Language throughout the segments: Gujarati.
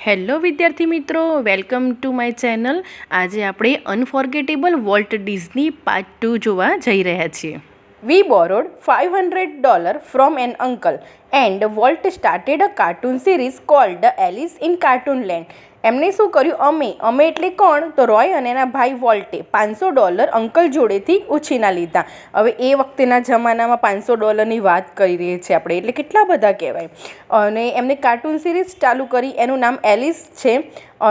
હેલો વિદ્યાર્થી મિત્રો, વેલકમ ટુ માય ચેનલ. આજે આપણે અનફોર્ગેટેબલ વોલ્ટ ડિઝની પાર્ટ 2 જોવા જઈ રહ્યા છીએ. We borrowed $500 from an uncle and Walt started a cartoon series called Alice in Cartoonland. એમને શું કર્યું? અમે એટલે કોણ? તો રોય અને એના ભાઈ વોલ્ટે $500 અંકલ જોડેથી ઉછીના લીધા. હવે એ વખતેના જમાનામાં $500ની વાત કરી રહી છે આપણે, એટલે કેટલા બધા કહેવાય. અને એમને કાર્ટૂન સિરીઝ ચાલુ કરી, એનું નામ એલિસ છે.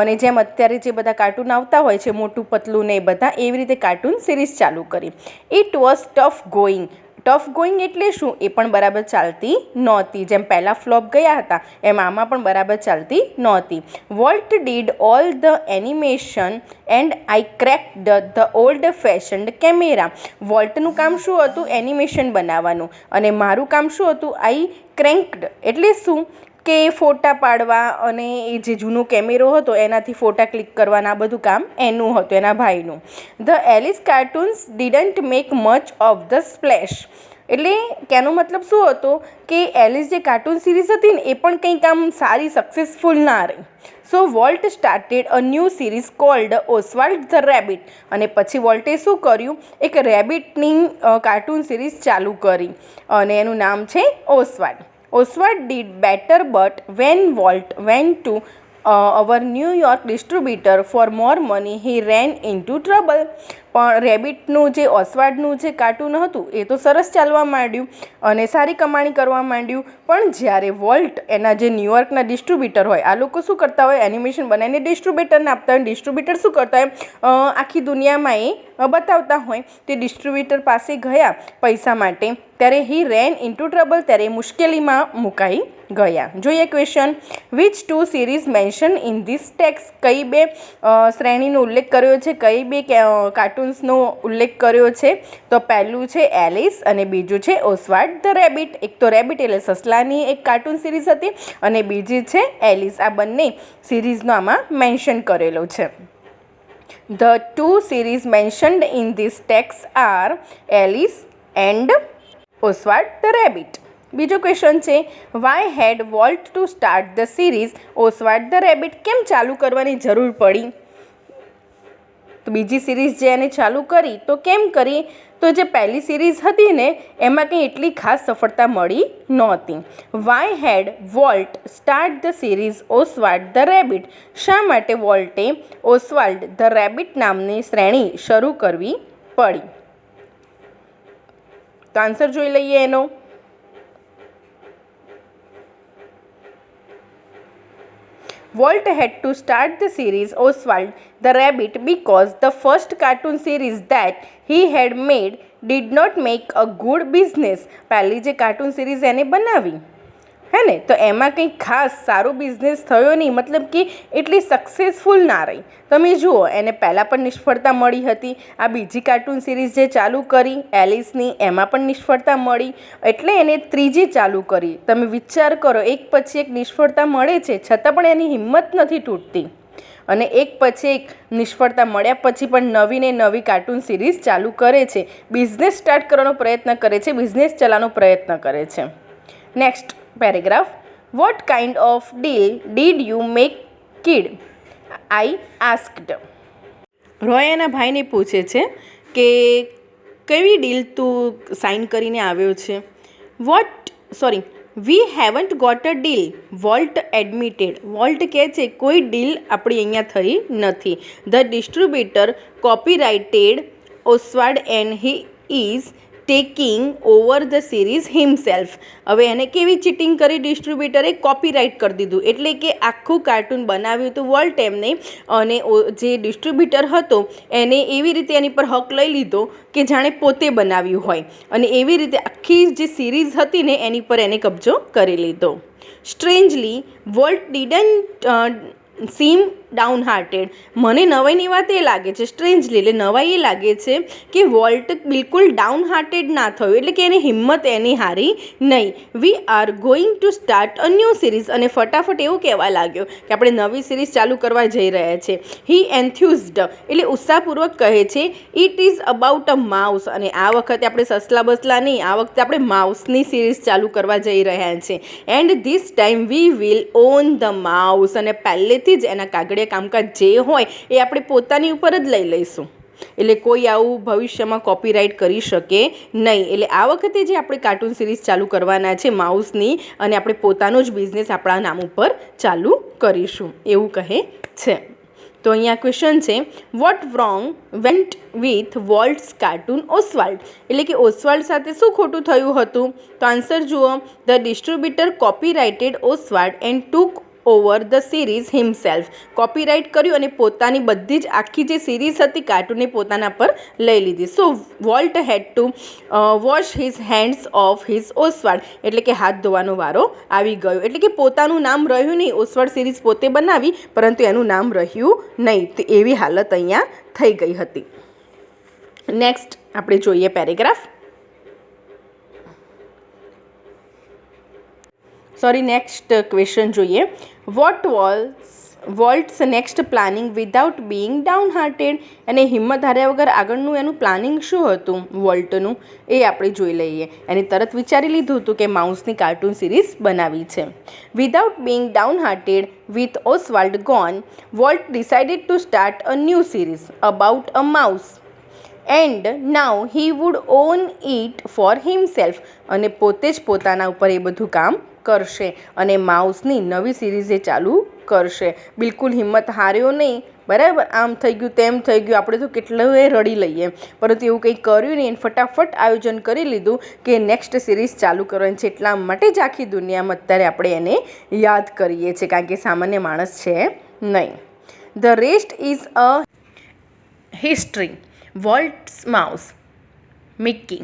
અને જેમ અત્યારે જે બધા કાર્ટૂન આવતા હોય છે, મોટું પતલું ને એ બધા, એવી રીતે કાર્ટૂન સિરીઝ ચાલુ કરી. It was tough going. Tough going એટલે શું? એ પણ બરાબર ચાલતી નહોતી. જેમ પહેલાં ફ્લોપ ગયા હતા એમ આમાં પણ બરાબર ચાલતી નહોતી. Walt did all the animation and I cracked the old fashioned camera. વોલ્ટનું કામ શું હતું? એનિમેશન બનાવવાનું. અને મારું કામ શું હતું? આઈ ક્રેન્ક્ડ એટલે શું? કે ફોટા પાડવા અને એ જે જૂનો કેમેરો હતો એનાથી ફોટા ક્લિક કરવાના, આ બધું કામ એનું હતું, એના ભાઈનું. The Alice cartoons didn't make much of the splash. એટલે કેનો મતલબ શું હતો? કે એલિસ જે કાર્ટૂન સિરીઝ હતી ને એ પણ કંઈક આમ સારી સક્સેસફુલ ના રહી. So Walt started a new series called Oswald the rabbit. અને પછી વોલ્ટે શું કર્યું? એક રેબિટની કાર્ટૂન સિરીઝ ચાલુ કરી અને એનું નામ છે ઓસ્વાલ્ડ. Oswald did better, but when Walt went to our New York distributor for more money, he ran into trouble. પણ રેબિટનું જે ઓસ્વાલ્ડનું જે કાર્ટૂન હતું એ તો સરસ ચાલવા માંડ્યું અને સારી કમાણી કરવા માંડ્યું. પણ જ્યારે વોલ્ટ એના જે ન્યુયોર્કના ડિસ્ટ્રીબ્યુટર હોય, આ લોકો શું કરતા હોય? એનિમેશન બનાવીને ડિસ્ટ્રીબ્યુટરને આપતા હોય. ડિસ્ટ્રીબ્યુટર શું કરતા હોય? આખી દુનિયામાં એ બતાવતા હોય. તે ડિસ્ટ્રીબ્યુટર પાસે ગયા પૈસા માટે, ત્યારે હી રેન ઇન્ટુ ટ્રબલ, ત્યારે મુશ્કેલીમાં મુકાઈ ગયા. જોઈએ question. Which two series mention in this text? કઈ બે શ્રેણીનો ઉલ્લેખ કર્યો છે? કઈ બે કાર્ટૂન્સનો ઉલ્લેખ કર્યો છે? તો પહેલું છે એલિસ અને બીજું છે ઓસ્વાલ્ડ ધ રેબિટ. એક તો રેબિટ એટલે સસલાની એક કાર્ટૂન સિરીઝ હતી અને બીજી છે એલિસ. આ બંને સિરીઝનો આમાં મેન્શન કરેલો છે. The two series mentioned in this text are Alice and Oswald the Rabbit. બીજો ક્વેશ્ચન છે, why had Walt to start the series Oswald the rabbit? કેમ ચાલુ કરવાની જરૂર પડી? તો બીજી સિરીઝ જે એને ચાલુ કરી તો કેમ કરી? તો જે પહેલી સિરીઝ હતી ને એમાં કંઈ એટલી ખાસ સફળતા મળી નહોતી. Why had Walt start the series Oswald the rabbit? શા માટે વોલ્ટે ઓસ્વાલ્ડ ધ રેબિટ નામની શ્રેણી શરૂ કરવી પડી? તો આન્સર જોઈ લઈએ એનો. Walt had to start the series Oswald the Rabbit because the first cartoon series that he had made did not make a good business. પહેલી જે કાર્ટૂન સિરીઝ એને બનાવી હે ને, તો એમાં કંઈ ખાસ સારો બિઝનેસ થયો નહીં, મતલબ કે એટલી સક્સેસફુલ ના રહી. તમે જુઓ, એને પહેલાં પણ નિષ્ફળતા મળી હતી. આ બીજી કાર્ટૂન સિરીઝ જે ચાલુ કરી એલિસની, એમાં પણ નિષ્ફળતા મળી, એટલે એને ત્રીજી ચાલુ કરી. તમે વિચાર કરો, એક પછી એક નિષ્ફળતા મળે છે છતાં પણ એની હિંમત નથી તૂટતી અને એક પછી એક નિષ્ફળતા મળ્યા પછી પણ નવી ને નવી કાર્ટૂન સિરીઝ ચાલુ કરે છે. બિઝનેસ સ્ટાર્ટ કરવાનો પ્રયત્ન કરે છે, બિઝનેસ ચલાવવાનો પ્રયત્ન કરે છે. Next paragraph. What kind of deal did you make kid? I asked. Roy એના ભાઈને પૂછે છે કે કેવી ડીલ તું સાઇન કરીને આવ્યો છે? We haven't got a deal, Walt admitted. Walt કહે છે કોઈ ડીલ આપણી અહીંયા થઈ નથી. The distributor copyrighted Oswald and he is taking over the series himself. હવે એને કેવી ચીટિંગ કરી? ડિસ્ટ્રીબ્યુટરે કોપીરાઇટ કરી દીધું, એટલે કે આખું કાર્ટૂન બનાવ્યું હતું વોલ્ટ એમને, અને જે ડિસ્ટ્રીબ્યુટર હતો એને એવી રીતે એની પર હક લઈ લીધો કે જાણે પોતે બનાવ્યું હોય, અને એવી રીતે આખી જે સિરીઝ હતી ને એની પર એને કબજો કરી લીધો. Strangely Walt didn't seem downhearted. મને નવાઈની વાત એ લાગે છે, સ્ટ્રેન્જલી એટલે નવાઈ એ લાગે છે કે વોલ્ટ બિલકુલ ડાઉન હાર્ટેડ ના થયું, એટલે કે એની હિંમત એની હારી નહીં. We are going to start a new series, અને ફટાફટ એવું કહેવા લાગ્યો કે આપણે નવી સિરીઝ ચાલુ કરવા જઈ રહ્યા છે. હી એન્થ્યુઝડ એટલે ઉત્સાહપૂર્વક કહે છે. It is about a mouse, અને આ વખતે આપણે સસલા બસલા નહીં, આ વખતે આપણે માઉસની સિરીઝ ચાલુ કરવા જઈ રહ્યા છે. And this time we will on the mouse, અને પહેલેથી જ એના કાગળિયા કામકાજ જે હોય એ આપણે પોતાની ઉપર જ લઈ લઈશું. એટલે કોઈ આવું ભવિષ્યમાં કોપીરાઇટ કરી શકે નહીં. એટલે આ વખતે જે આપણે કાર્ટૂન સિરીઝ ચાલુ કરવાના છે માઉસની, અને આપણે પોતાનો જ બિઝનેસ આપણા નામ ઉપર ચાલુ કરીશું એવું કહે છે. તો અહીંયા ક્વેશ્ચન છે, what wrong went with Walt's cartoon Oswald, એટલે કે ઓસ્વાલ્ડ સાથે શું ખોટું થયું હતું? તો આન્સર જુઓ. The distributor copyrighted Oswald and took over the series himself. Copyright કર્યું અને પોતાની બધી જ આખી જે સિરીઝ હતી કાર્ટૂનને પોતાના પર લઈ લીધી. So Walt had to wash his hands of his Oswald, એટલે કે હાથ ધોવાનો વારો આવી ગયો. એટલે કે પોતાનું નામ રહ્યું નહીં. ઓસ્વાલ્ડ સિરીઝ પોતે બનાવી પરંતુ એનું નામ રહ્યું નહીં. તો એવી હાલત અહીંયા થઈ ગઈ હતી. નેક્સ્ટ આપણે જોઈએ પેરેગ્રાફ. નેક્સ્ટ ક્વેશ્ચન જોઈએ. What Walt's next planning without being downhearted, અને હિંમત હાર્યા વગર આગળનું એનું પ્લાનિંગ શું હતું વોલ્ટનું એ આપણે જોઈ લઈએ. એને તરત વિચારી લીધું હતું કે માઉસની કાર્ટૂન સિરીઝ બનાવી છે. Without being downhearted with Oswald gone, Walt decided to start a new series about a mouse, and now he would own it for himself, અને પોતે જ પોતાના ઉપર એ બધું કામ કરશે અને માઉસની નવી સિરીઝ એ ચાલુ કરશે. બિલકુલ હિંમત હાર્યો નહીં. બરાબર, આમ થઈ ગયું તેમ થઈ ગયું, આપણે તો કેટલું રડી લઈએ, પરંતુ એવું કંઈ કર્યું નહીં. ફટાફટ આયોજન કરી લીધું કે નેક્સ્ટ સિરીઝ ચાલુ કરવાની છે. એટલા માટે જ આખી દુનિયામાં અત્યારે આપણે એને યાદ કરીએ છીએ, કારણ કે સામાન્ય માણસ છે નહીં. The rest is a history. Walt's mouse Mickey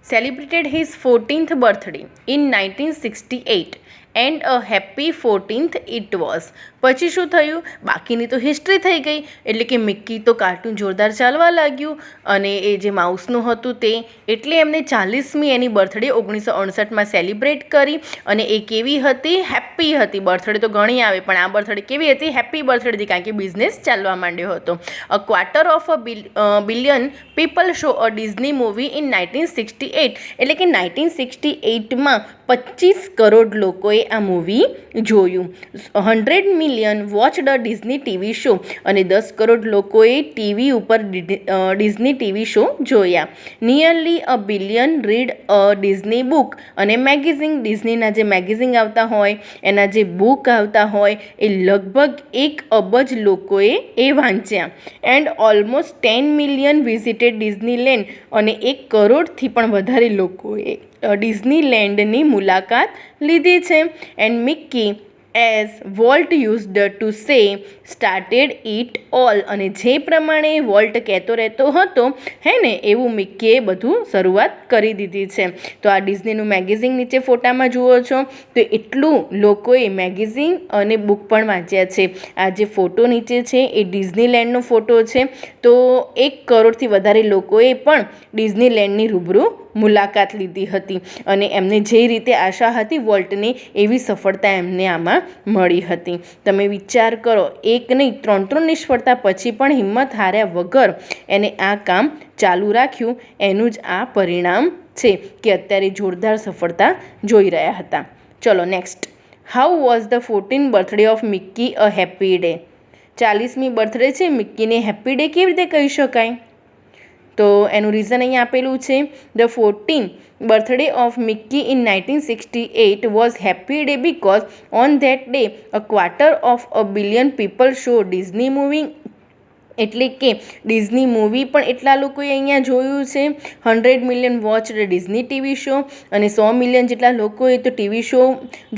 celebrated his 14th birthday in 1968 and a happy 14th it was. પછી શું થયું? બાકીની તો હિસ્ટ્રી થઈ ગઈ. એટલે કે મિક્કી તો કાર્ટૂન જોરદાર ચાલવા લાગ્યું, અને એ જે માઉસનું હતું તે, એટલે એમને 40મી એની બર્થડે 1968માં સેલિબ્રેટ કરી. અને એ કેવી હતી? હેપ્પી હતી. બર્થડે તો ઘણી આવે, પણ આ બર્થડે કેવી હતી? હેપ્પી બર્થડે હતી, કારણ કે બિઝનેસ ચાલવા માંડ્યો હતો. A quarter of a billion people saw a Disney movie in 1968, એટલે કે 1968માં 25 કરોડ લોકોએ આ મૂવી જોયું. 100 મિલિયન વોચડ અ ડિઝની ટીવી શો, અને 10 કરોડ લોકોએ ટીવી ઉપર ડિઝની ટીવી શો જોયા. Nearly a billion read a Disney book, અને મેગેઝિન, ડિઝનીના જે મેગેઝિન આવતા હોય, એના જે બુક આવતા હોય, એ લગભગ 1 અબજ લોકોએ એ વાંચ્યા. And almost 10 million visited Disneyland, અને 1 કરોડથી પણ વધારે લોકોએ ડિઝનીલેન્ડની મુલાકાત લીધી છે. And Mickey as Walt used to say started it all, અને જે પ્રમાણે વોલ્ટ કહેતો રહેતો હતો હે ને, એવું મિક્કીએ બધું શરૂઆત કરી દીધી છે. તો આ ડિઝનીનું મેગેઝિન નીચે ફોટામાં જુઓ છો, તો એટલું લોકોએ મેગેઝિન અને બુક પણ વાંચ્યા છે. આ જે ફોટો નીચે છે એ ડિઝનીલેન્ડનો ફોટો છે. તો 1 કરોડથી વધારે લોકોએ પણ ડિઝનીલેન્ડની રૂબરૂ મુલાકાત લીધી હતી, અને એમને જે રીતે આશા હતી વોલ્ટની, એવી સફળતા એમને આમાં મળી હતી. તમે વિચાર કરો, 1 નહીં 3 નિષ્ફળતા પછી પણ હિંમત હાર્યા વગર એને આ કામ ચાલુ રાખ્યું. એનું જ આ પરિણામ છે કે અત્યારે જોરદાર સફળતા જોઈ રહ્યા હતા. ચલો next. How was the 14th birthday of Mickey a happy day? 40મી બર્થડે છે મિક્કીને હેપી ડે કેવી રીતે કહી શકાય? તો એનું રીઝન અહીંયા આપેલું છે. The 14th birthday of Mickey in 1968 was happy day because on that day a quarter of a billion people saw Disney movie. એટલે કે ડિઝની મૂવી પણ એટલા લોકોએ અહીંયા જોયું છે. 100 million watch Disney TV show, અને 100 મિલિયન જેટલા લોકોએ તો ટીવી શો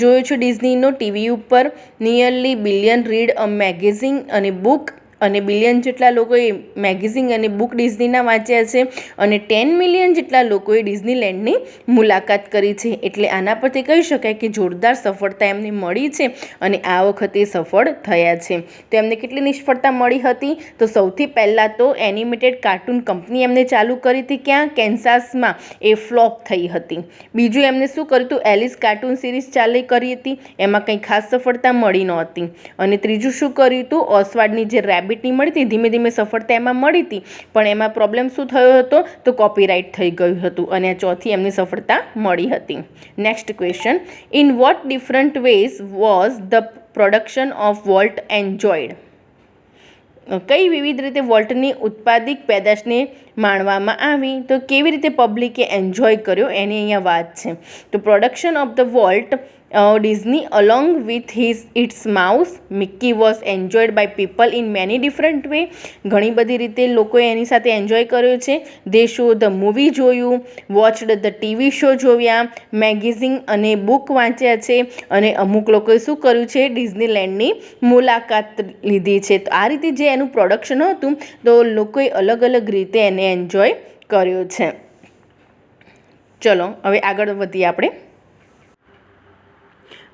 જોયો છે ડિઝનીનો ટીવી ઉપર. Nearly billion read a magazine અને બુક અને બિલિયન જેટલા લોકોએ મેગેઝિન અને બુક ડિઝનીના વાંચ્યા છે અને 10 મિલિયન જેટલા લોકોએ ડિઝનીલેન્ડની મુલાકાત કરી છે. એટલે આના પરથી કહી શકાય કે જોરદાર સફળતા એમને મળી છે અને આ વખતે સફળ થયા છે. તો એમને કેટલી નિષ્ફળતા મળી હતી? તો સૌથી પહેલાં તો એનિમેટેડ કાર્ટૂન કંપની એમને ચાલુ કરી હતી. ક્યાં? કેન્સાસમાં. એ ફ્લોપ થઈ હતી. બીજું એમને શું કર્યું હતું? એલિસ કાર્ટૂન સિરીઝ ચાલુ કરી હતી. એમાં કંઈ ખાસ સફળતા મળી નહોતી. અને ત્રીજું શું કર્યું હતું? ઓસવાલ્ડની જે રેબિટની મળી હતી, ધીમે ધીમે સફળતા એમાં મળી હતી, પણ એમાં પ્રોબ્લેમ શું થયો હતો? તો કોપીરાઇટ થઈ ગયું હતું અને આ ચોથી એમની સફળતા મળી હતી. Next question, in what different ways was the production of Walt enjoyed? કઈ વિવિધ રીતે વોલ્ટની ઉત્પાદિત પેદાશને માણવામાં આવી? તો કેવી રીતે પબ્લિકે એન્જોય કર્યો એની અહીંયા વાત છે. તો production of the volt Disney along with its mouse Mickey was enjoyed by people in many different way. ઘણી બધી રીતે લોકોએ એની સાથે એન્જોય કર્યો છે. દે શો ધ મૂવી જોયું, વોચડ ધ ટીવી શો જોયા, મેગેઝિન અને બુક વાંચ્યા છે અને અમુક લોકોએ શું કર્યું છે? ડિઝનીલેન્ડની મુલાકાત લીધી છે. તો આ રીતે જે એનું પ્રોડક્શન હતું તો લોકોએ અલગ અલગ રીતે એને એન્જોય કર્યો છે. ચલો હવે આગળ વધીએ આપણે.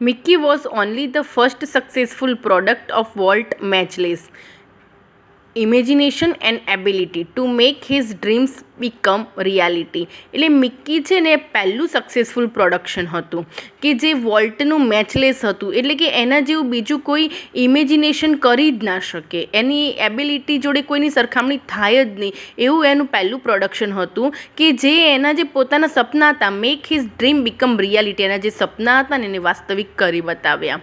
Mickey was only the first successful product of Walt Matchless imagination and ability to make his dreams become reality. એટલે મિક્કી છે ને પહેલું સક્સેસફુલ પ્રોડક્શન હતું કે જે વોલ્ટનું મેચલેસ હતું, એટલે કે એના જેવું બીજું કોઈ ઇમેજિનેશન કરી જ ના શકે, એની એબિલિટી જોડે કોઈની સરખામણી થાય જ નહીં એવું એનું પહેલું પ્રોડક્શન હતું કે જે એના જે પોતાના સપના હતા, make his dream become reality, એના જે સપના હતા ને એને વાસ્તવિક કરી બતાવ્યા.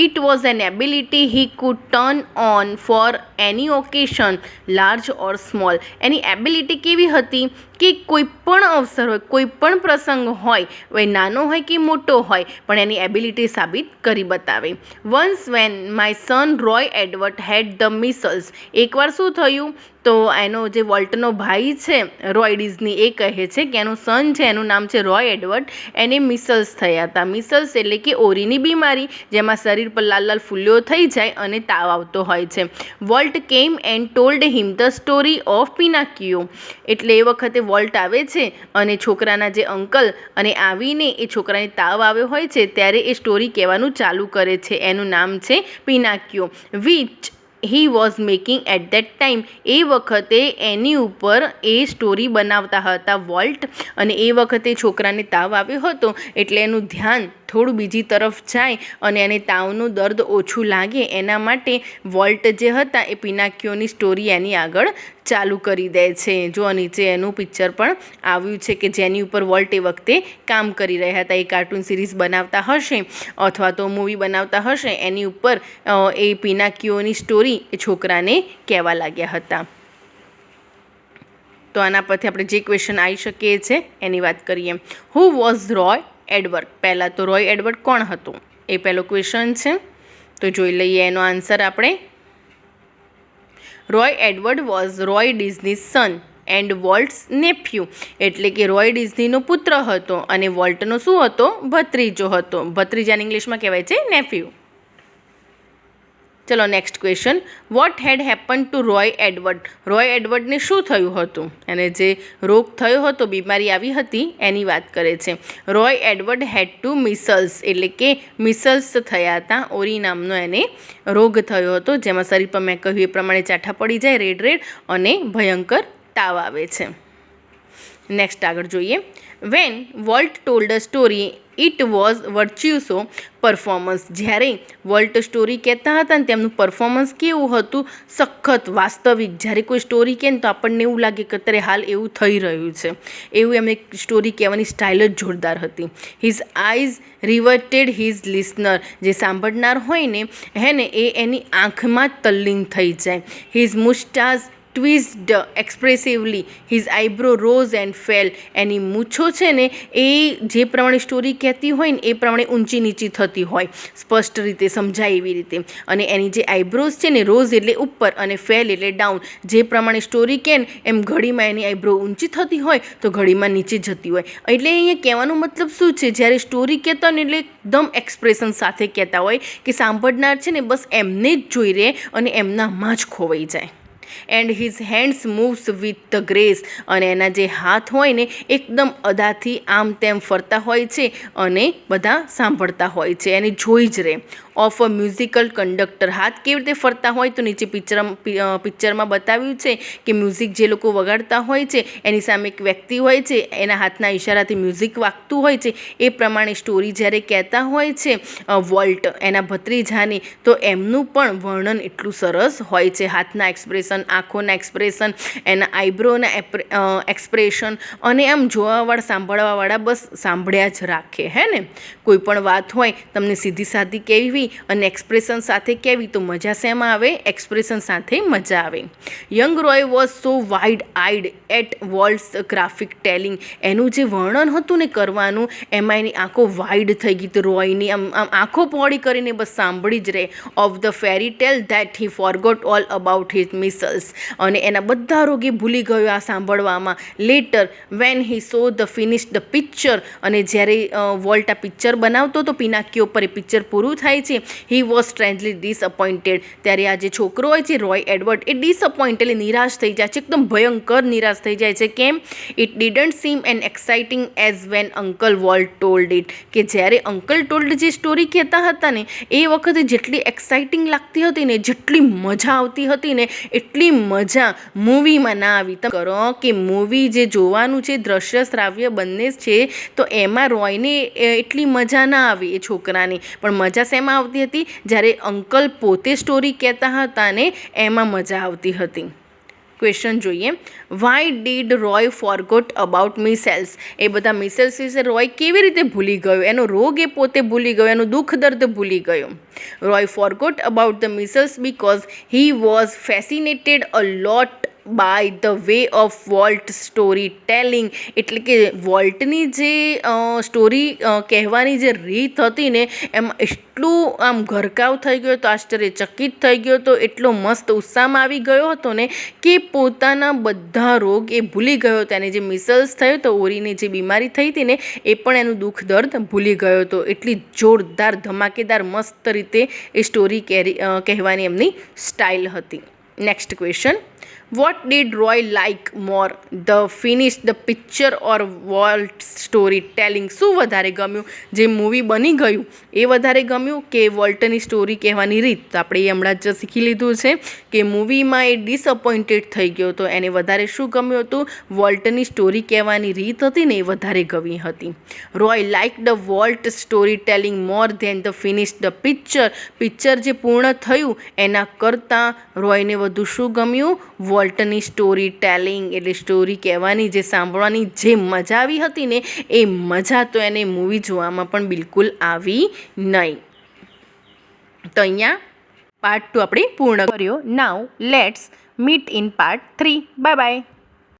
It was an ability he could turn on for any occasion, large or small. એની એબિલિટી કેવી હતી કે કોઈ પણ અવસર હોય, કોઈ પણ પ્રસંગ હોય, હવે નાનો હોય કે મોટો હોય, પણ એની એબિલિટી સાબિત કરી બતાવે. Once when my son Roy Edward had the measles. એકવાર શું થયું? તો એનો જે વોલ્ટનો ભાઈ છે રોય ડિઝની, એ કહે છે કે એનું સન છે, એનું નામ છે રોય એડવર્ડ, એને મિસલ્સ થયા હતા. મિસલ્સ એટલે કે ઓરીની બીમારી, જેમાં શરીર પર લાલ લાલ ફૂલ્યો થઈ જાય અને તાવ આવતો હોય છે. Walt came and told him the story of Pinocchio. એટલે એ વખતે વોલ્ટ આવે છે અને છોકરાના જે અંકલ અને આવીને એ છોકરાને તાવ આવ્યો હોય છે ત્યારે એ સ્ટોરી કહેવાનું ચાલુ કરે છે. એનું નામ છે Pinocchio, which he was making at that time. એ વખતે એની ઉપર એ સ્ટોરી બનાવતા હતા વોલ્ટ, અને એ વખતે છોકરાને તાવ આવ્યો હતો એટલે એનું ધ્યાન થોડું બીજી તરફ જાય અને એને તાવનું દર્દ ઓછું લાગે એના માટે વોલ્ટ જે હતા એ પિનાકિયોની સ્ટોરી એની આગળ ચાલુ કરી દે છે. જો નીચે એનું પિક્ચર પણ આવ્યું છે કે જેની ઉપર વોલ્ટ એ વખતે કામ કરી રહ્યા હતા. એ કાર્ટૂન સિરીઝ બનાવતા હશે અથવા તો મૂવી બનાવતા હશે, એની ઉપર એ પિનાકિયોની સ્ટોરી એ છોકરાને કહેવા લાગ્યા હતા. તો આના પરથી આપણે જે ક્વેશ્ચન આવી શકીએ છીએ એની વાત કરીએ. Who was Roy Edward? પહેલાં તો રોય એડવર્ડ કોણ હતું એ પહેલો ક્વેશ્ચન છે. તો જોઈ લઈએ એનો આન્સર આપણે. Roy Edward was Roy Disney's son and Walt's nephew. એટલે કે રોય ડિઝનીનો પુત્ર હતો અને વોલ્ટનો શું હતો? ભત્રીજો હતો. ભત્રીજાને ઇંગ્લિશમાં કહેવાય છે નેફ્યુ. ચલો next question. What had happen to Roy Edward? Roy એડવર્ડને શું થયું હતું? એને જે રોગ થયો હતો, બીમારી આવી હતી એની વાત કરે છે. રોય એડવર્ડ હેડ ટુ મિસલ્સ. એટલે કે મિસલ્સ થયા હતા, ઓરી નામનો એને રોગ થયો હતો, જેમાં શરીર પર મેં કહ્યું એ પ્રમાણે ચાઠા પડી જાય, રેડ રેડ, અને ભયંકર તાવ આવે છે. નેક્સ્ટ આગળ જોઈએ. When Walt told a story it was virtuoso performance. જ્યારે વોલ્ટ સ્ટોરી કહેતા હતા ને તેમનું પરફોર્મન્સ કેવું હતું? સખત, વાસ્તવિક. જ્યારે કોઈ સ્ટોરી કહે ને તો આપણને એવું લાગે કે અત્યારે હાલ એવું થઈ રહ્યું છે, એવું એમને સ્ટોરી કહેવાની સ્ટાઇલ જ જોરદાર હતી. His eyes riveted his listener. જે સાંભળનાર હોય ને હે ને એ એની આંખમાં જ તલ્લીન થઈ જાય. His moustache twisted expressively, his eyebrow rose and fell. એની મૂછો છે ને એ જે પ્રમાણે સ્ટોરી કહેતી હોય ને એ પ્રમાણે ઊંચી નીચી થતી હોય, સ્પષ્ટ રીતે સમજાય એવી રીતે. અને એની જે આઈબ્રોઝ છે ને, રોઝ એટલે ઉપર અને ફેલ એટલે ડાઉન, જે પ્રમાણે સ્ટોરી કહે ને એમ ઘડીમાં એની આઈબ્રો ઊંચી થતી હોય તો ઘડીમાં નીચે જતી હોય. એટલે અહીંયા કહેવાનો મતલબ શું છે, જ્યારે સ્ટોરી કહેતા હોય ને એટલે એકદમ એક્સપ્રેશન સાથે કહેતા હોય કે સાંભળનાર છે ને બસ એમને જ જોઈ રહે અને એમનામાં જ ખોવાઈ જાય. And his hands moves with the grace. અને એના જે હાથ હોય ને એકદમ અદાથી આમ તેમ ફરતા હોય છે અને બધા સાંભળતા હોય છે, એને જોઈ જ રહે. Of a musical conductor. હાથ કેવી રીતે ફરતા હોય તો નીચે પિક્ચરમાં બતાવ્યું છે કે મ્યુઝિક જે લોકો વગાડતા હોય છે એની સામે એક વ્યક્તિ હોય છે, એના હાથના ઇશારાથી મ્યુઝિક વાગતું હોય છે. એ પ્રમાણે સ્ટોરી જ્યારે કહેતા હોય છે વોલ્ટ એના ભત્રીજાની, તો એમનું પણ વર્ણન એટલું સરસ હોય છે. હાથના એક્સપ્રેશન, આંખોના એક્સપ્રેશન, એના આઈબ્રોના એક્સપ્રેશન, અને આમ જોવાવાળા સાંભળવાવાળા બસ સાંભળ્યા જ રાખે. હે ને, કોઈ પણ વાત હોય તમને સીધી સાધી કહેવી અને એક્સપ્રેશન સાથે કહેવી તો મજા શેમાં આવે? એક્સપ્રેશન સાથે મજા આવે. Young Roy was so wide eyed at Walt's graphic telling. એનું જે વર્ણન હતું ને કરવાનું, એમાં એની આંખો વાઇડ થઈ ગઈ. તો રોયની આમ આંખો પહોળી કરીને બસ સાંભળી જ રહે. Of the fairy tale that he forgot all about his measles. અને એના બધા રોગ એ ભૂલી ગયો આ સાંભળવામાં. Later when he saw the finish the picture. અને જ્યારે વોલ્ટ આ પિક્ચર બનાવતો હતો પિનાકીઓ પર, એ પિક્ચર પૂરું થાય છે, હી વોઝ સ્ટ્રેન્જલી ડિસઅપોઇન્ટેડ. ત્યારે આ જે છોકરો હોય છે રોય એડવર્ડ, એ ડિસઅપોઇન્ટ એટલે નિરાશ થઈ જાય છે, એકદમ ભયંકર નિરાશ થઈ જાય છે. કેમ? It didn't seem an exciting as when uncle Walt told it. કે જ્યારે અંકલ ટોલ્ડ જે સ્ટોરી કહેતા હતા ને એ વખતે જેટલી એક્સાઇટિંગ લાગતી હતી ને, જેટલી મજા આવતી હતી ને, એટલી મજા મૂવીમાં ના આવી. તમે કરો કે મૂવી જે જોવાનું છે દ્રશ્ય શ્રાવ્ય બંને છે, તો એમાં રોયને એટલી મજા ના આવી એ છોકરાની. પણ મજા શેમાં આવતી હતી? જ્યારે અંકલ પોતે સ્ટોરી કહેતા હતા ને એમાં મજા આવતી હતી. ક્વેશ્ચન જોઈએ. Why did Roy forgot about measles. એ બધા મિસેલ્સ વિશે રોય કેવી રીતે ભૂલી ગયો? એનો રોગ એ પોતે ભૂલી ગયો, એનું દુઃખ દર્દ ભૂલી ગયો. Roy forgot about the measles because he was fascinated a lot by the way of Walt story telling. એટલે કે વોલ્ટની જે સ્ટોરી કહેવાની જે રીત હતી ને એમાં એટલું આમ ગરકાવ થઈ ગયો હતો, આશ્ચર્યચકિત થઈ ગયો હતો, એટલો મસ્ત ઉત્સાહમાં આવી ગયો હતો ને કે પોતાના બધા રોગ એ ભૂલી ગયો. તેને જે મિસલ્સ થયો તો ઓરીની જે બીમારી થઈ હતી ને એ પણ એનું દુઃખ દર્દ ભૂલી ગયો હતો. એટલી જોરદાર ધમાકેદાર મસ્ત રીતે એ સ્ટોરી કહેવાની એમની સ્ટાઇલ હતી. Next question. What did Roy like more, the finish the picture or volt story telling? શું વધારે ગમ્યું? જે મૂવી બની ગયું એ વધારે ગમ્યું કે વોલ્ટની સ્ટોરી કહેવાની રીત? તો આપણે એ હમણાં જ શીખી લીધું છે કે મૂવીમાં એ ડિસઅપોઇન્ટેડ થઈ ગયો હતો, એને વધારે શું ગમ્યું હતું? વોલ્ટની સ્ટોરી કહેવાની રીત હતી ને એ વધારે ગમી હતી. Roy like the Walt story telling more than the finish the picture. Picture જે પૂર્ણ થયું એના કરતાં રોયને વધુ શું ગમ્યું? વોલ્ટની સ્ટોરી ટેલિંગ. એટલે સ્ટોરી કહેવાની જે સાંભળવાની જે મજા આવી હતી ને એ મજા તો એને મૂવી જોવામાં પણ બિલકુલ આવી નહીં. તો અહીંયા પાર્ટ 2 આપણે પૂર્ણ કર્યો. Now let's meet in part 3. Bye by.